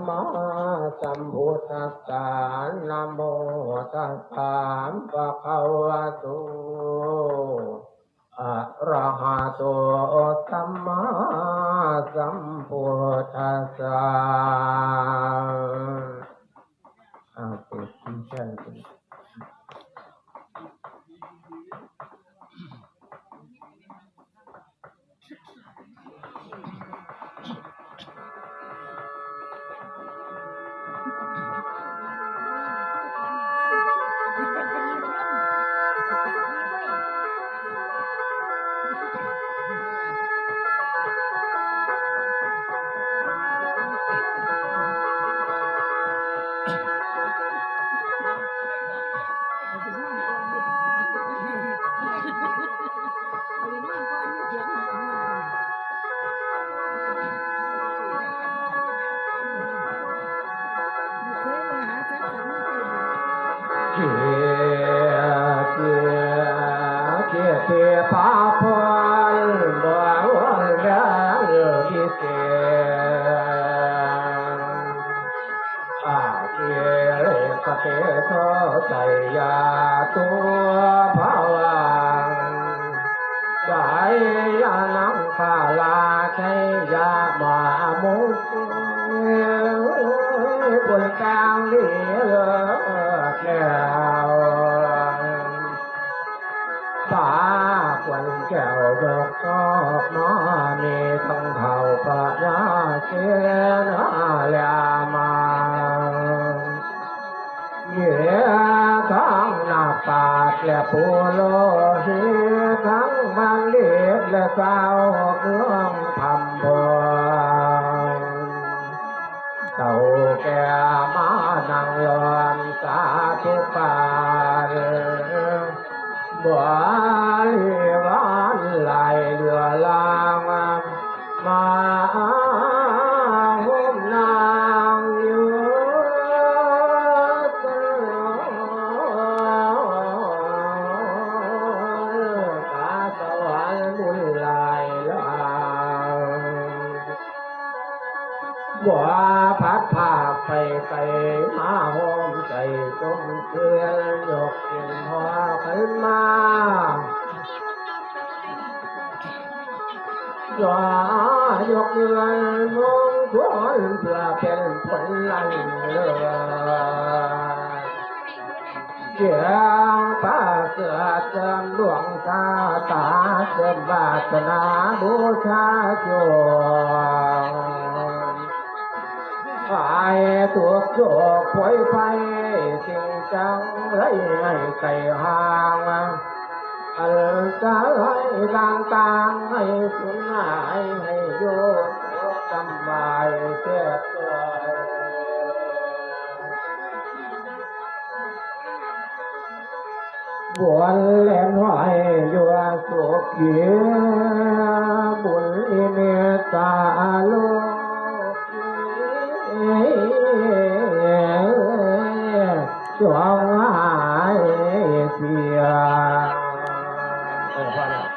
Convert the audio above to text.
มาสัมพุทธัสสะนะโมตัสสะภะคะวะโตอะระหะโตสัมมาสัมพุทธัสสะติดที่เช่นเทียพาพรบ่วนแรงพิเศษเทียสเตโตใจยาตัวภาวังใจยานังคาลาใจยามามุขบนกลางเรือแก้วตาควันแก้วดอกชอบน้อมีทั้งเผ่าปะยาเสียนาลามาเยี่ยทั้งนาปาดและปูโลหิทั้งมันเลียดและสาวเมืองทำบัวเต่าแก่มานั่งลอนสาธุปาบัวลีวันไหลเรือลางมาหุ้มนางอยู่ตาสวรรค์บุญไหลลางบัวพัดพาไปไกลมาห้อมใจจมเกลือยกเขียนหัวขึ้นมายกเงินมงคลเพื่อเป็นผลลันเลือเสียงป้าเสือเจิมดวงตาตาเจิมวาสนาบูชาโยฝ่ายตัวโจกป่วยไปจริงจังเลยให้ไก่ห่างอันจะให้ต่างๆให้สุนหายให้โยกจำไว้เสียตัวบวนเล่นไหวอยู่สุขีบุญเมตตาโลกจวบ